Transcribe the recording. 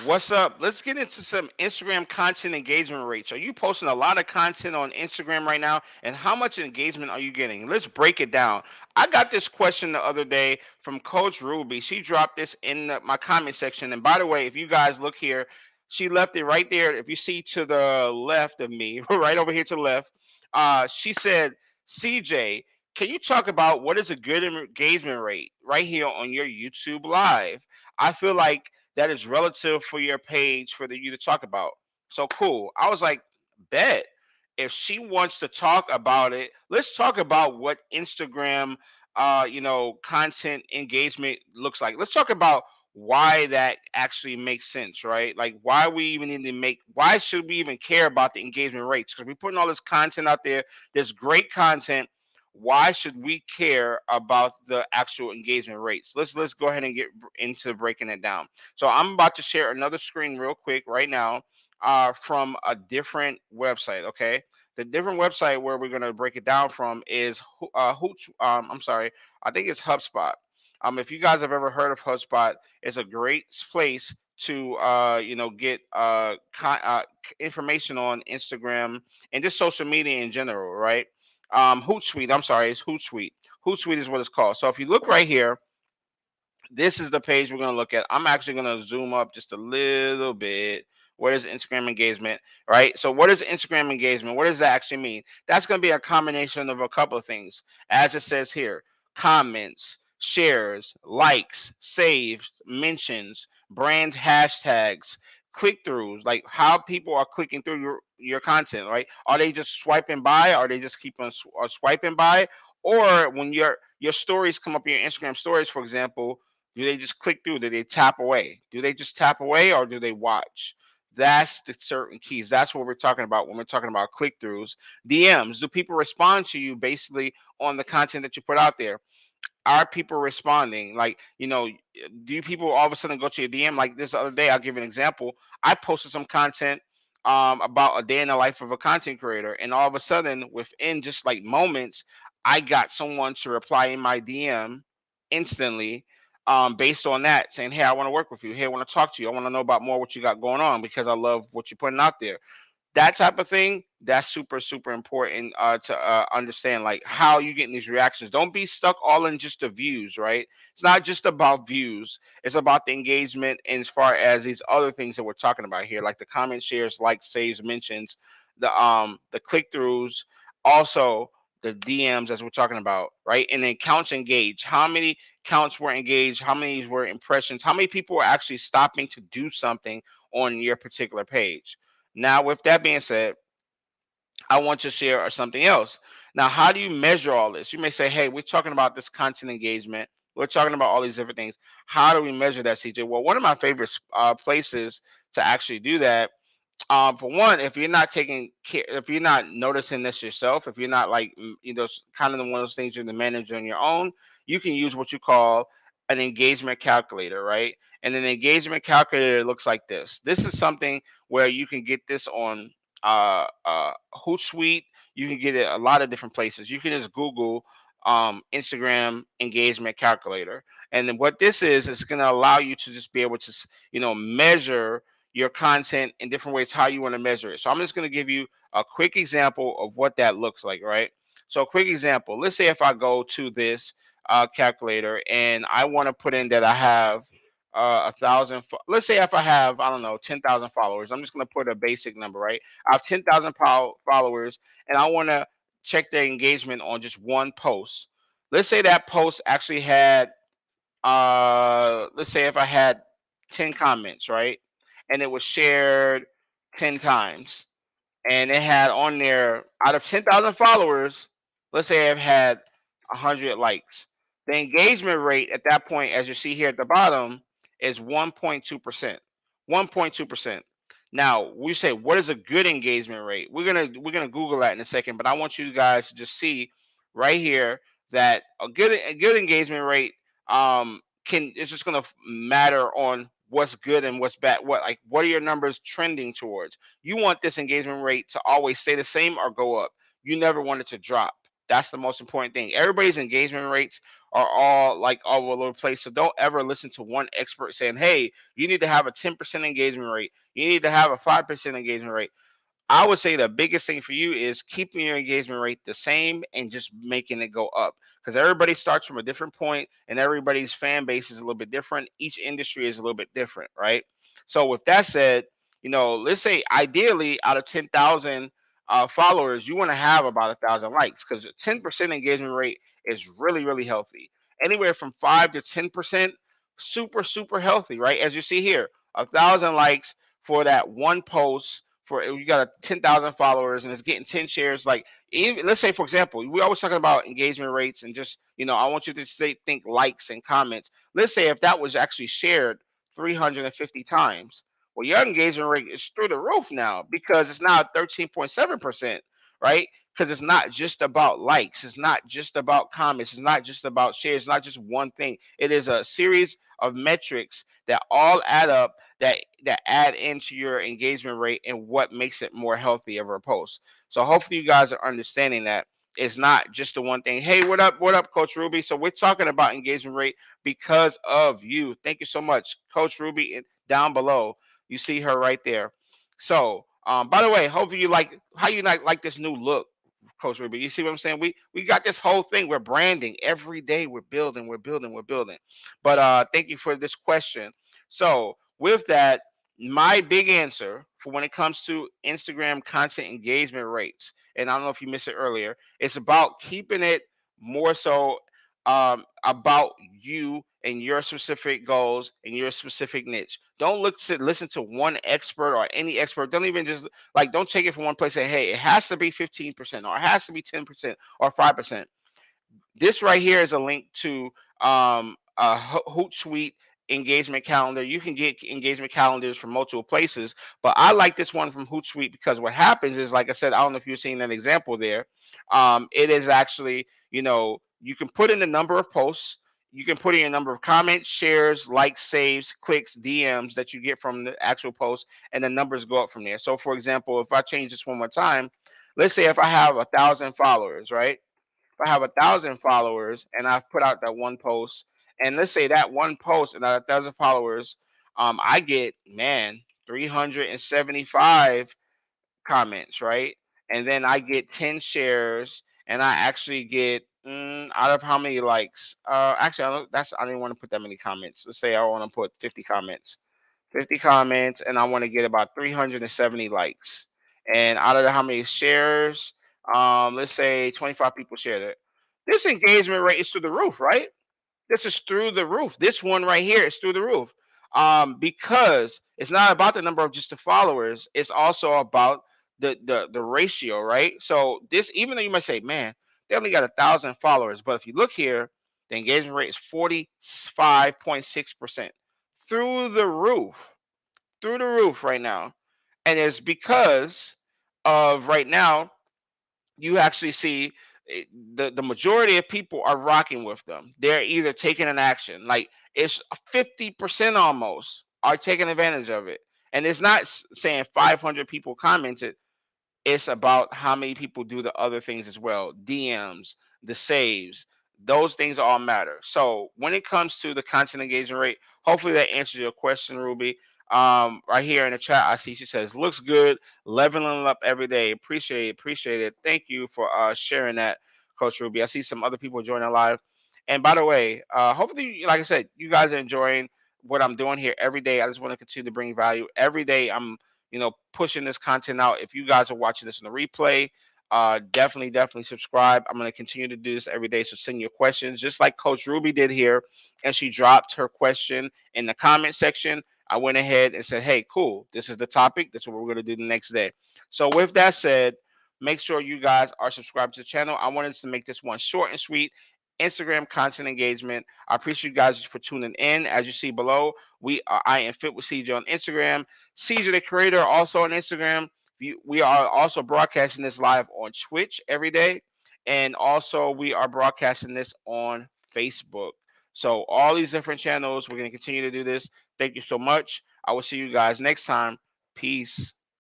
What's up? Let's get into some Instagram content engagement rates. Are you posting a lot of content on Instagram right now? And how much engagement are you getting? Let's break it down. I got this question the other day from Coach Ruby. She dropped this in my comment section. And by the way, if you guys look here, she left it right there. If you see to the left of me, right over here to the left, she said, CJ, can you talk about what is a good engagement rate right here on your YouTube live? I feel like that is relative for your page for you to talk about. So cool. I was like, bet. If she wants to talk about it, let's talk about what Instagram content engagement looks like. Let's talk about why that actually makes sense, right? Like why we even need to why should we even care about the engagement rates? Because we're putting all this content out there, there's great content. Why should we care about the actual engagement rates? Let's go ahead and get into breaking it down. So I'm about to share another screen real quick right now, from a different website. Okay, the different website where we're gonna break it down from is Hooch. I'm sorry, I think it's HubSpot. If you guys have ever heard of HubSpot, it's a great place to get information on Instagram and just social media in general, right? Hootsuite. I'm sorry, it's Hootsuite. Hootsuite is what it's called. So if you look right here, this is the page we're going to look at. I'm actually going to zoom up just a little bit. What is Instagram engagement, right? So what is Instagram engagement? What does that actually mean? That's going to be a combination of a couple of things. As it says here, comments, shares, likes, saves, mentions, brand hashtags, click-throughs, like how people are clicking through your content, right? Are they just swiping by? Are they just keep on swiping by? Or when your stories come up in your Instagram stories, for example, do they just click through? Do they tap away? Do they just tap away or do they watch? That's the certain keys. That's what we're talking about when we're talking about click throughs. DMs. Do people respond to you basically on the content that you put out there? Are people responding? Like, do people all of a sudden go to your DM? Like this other day, I'll give you an example. I posted some content about a day in the life of a content creator, and all of a sudden, within just like moments, I got someone to reply in my DM instantly, based on that, saying, "Hey, I want to work with you. Hey, I want to talk to you. I want to know about more what you got going on because I love what you're putting out there." That type of thing, that's super super important to understand, like how you getting these reactions. Don't be stuck all in just the views, right? It's not just about views, it's about the engagement, and as far as these other things that we're talking about here, like the comment, shares, like, saves, mentions, the click-throughs, also the DMs, as we're talking about, right? And then counts engaged, how many counts were engaged, how many were impressions, how many people were actually stopping to do something on your particular page. Now, with that being said, I want to share something else. Now, how do you measure all this? You may say, hey, we're talking about this content engagement. We're talking about all these different things. How do we measure that, CJ? Well, one of my favorite places to actually do that, for one, if you're not taking care, if you're not noticing this yourself, if you're not like, kind of one of those things you're the manager on your own, you can use what you call an engagement calculator, right? And an engagement calculator looks like this. This is something where you can get this on Hootsuite. You can get it a lot of different places. You can just Google Instagram engagement calculator, and then what this is going to allow you to just be able to measure your content in different ways, how you want to measure it. So I'm just going to give you a quick example of what that looks like, right? So quick example, let's say if I go to this calculator and I want to put in that I have 1,000. Let's say if I have, I don't know, 10,000 followers. I'm just going to put a basic number, right? I have 10,000 followers, and I want to check their engagement on just one post. Let's say that post actually had, let's say if I had 10 comments, right? And it was shared 10 times. And it had on there, out of 10,000 followers, let's say I've had 100 likes. The engagement rate at that point, as you see here at the bottom, is 1.2%. 1.2%. Now, we say, what is a good engagement rate? We're gonna Google that in a second, but I want you guys to just see right here that a good engagement rate can it's just gonna matter on what's good and what's bad. What are your numbers trending towards? You want this engagement rate to always stay the same or go up. You never want it to drop. That's the most important thing. Everybody's engagement rates are all like all over the place. So don't ever listen to one expert saying, hey, you need to have a 10% engagement rate. You need to have a 5% engagement rate. I would say the biggest thing for you is keeping your engagement rate the same and just making it go up, because everybody starts from a different point and everybody's fan base is a little bit different. Each industry is a little bit different, right? So with that said, let's say ideally out of 10,000 followers, you want to have about 1,000 likes, because a 10% engagement rate is really, really healthy. Anywhere from 5 to 10%, super, super healthy, right? As you see here, 1,000 likes for that one post, for you got 10,000 followers and it's getting 10 shares. Like, even, let's say, for example, we always talking about engagement rates and just, I want you to think likes and comments. Let's say if that was actually shared 350 times, well, your engagement rate is through the roof now, because it's now 13.7%, right? Because it's not just about likes, it's not just about comments, it's not just about shares, it's not just one thing. It is a series of metrics that all add up, that add into your engagement rate and what makes it more healthy of a post. So hopefully you guys are understanding that it's not just the one thing. Hey, what up, Coach Ruby? So we're talking about engagement rate because of you. Thank you so much, Coach Ruby. Down below, you see her right there. So, by the way, hopefully you like how you like this new look, Coach Ruby. You see what I'm saying? We got this whole thing. We're branding every day. We're building. We're building. We're building. But thank you for this question. So with that, my big answer for when it comes to Instagram content engagement rates, and I don't know if you missed it earlier, it's about keeping it more so about you and your specific goals and your specific niche. Don't listen to one expert or any expert. Don't even just don't take it from one place and say, hey, it has to be 15% or it has to be 10% or 5%. This right here is a link to a Hootsuite engagement calendar. You can get engagement calendars from multiple places, but I like this one from Hootsuite because what happens is, like I said, I don't know if you're seeing an example there. It is actually, you can put in the number of posts. You can put in a number of comments, shares, likes, saves, clicks, DMs that you get from the actual post, and the numbers go up from there. So, for example, if I change this one more time, let's say if I have 1,000 followers, right? If I have 1,000 followers and I've put out that one post, and let's say that one post and that 1,000 followers, I get 375 comments, right? And then I get 10 shares, and I actually get out of how many likes? Actually, I didn't want to put that many comments. Let's say I want to put 50 comments. 50 comments, and I want to get about 370 likes. And out of how many shares, let's say 25 people shared it. This engagement rate is through the roof, right? This is through the roof. This one right here is through the roof. Because it's not about the number of just the followers, it's also about the ratio, right? So this, even though you might say, man, they only got 1,000 followers, but if you look here, the engagement rate is 45.6%. Through the roof. Through the roof right now. And it's because of right now, you actually see the majority of people are rocking with them. They're either taking an action, like it's 50% almost are taking advantage of it. And it's not saying 500 people commented, it's about how many people do the other things as well. DMs, the saves, those things all matter. So when it comes to the content engagement rate, hopefully that answers your question, Ruby. Right here in the chat, I see she says, looks good, leveling up every day. Appreciate it. Thank you for sharing that, Coach Ruby. I see some other people joining live. And by the way, hopefully, like I said, you guys are enjoying what I'm doing here every day. I just want to continue to bring value. Every day I'm pushing this content out. If you guys are watching this in the replay, definitely subscribe. I'm going to continue to do this every day. So send your questions, just like Coach Ruby did here. And she dropped her question in the comment section. I went ahead and said, hey, cool. This is the topic. That's what we're going to do the next day. So with that said, make sure you guys are subscribed to the channel. I wanted to make this one short and sweet. Instagram content engagement. I appreciate you guys for tuning in. As you see below, I am Fit with CJ on Instagram. CJ the Creator also on Instagram. We are also broadcasting this live on Twitch every day, and also we are broadcasting this on Facebook. So all these different channels, we're going to continue to do this. Thank you so much. I will see you guys next time. Peace.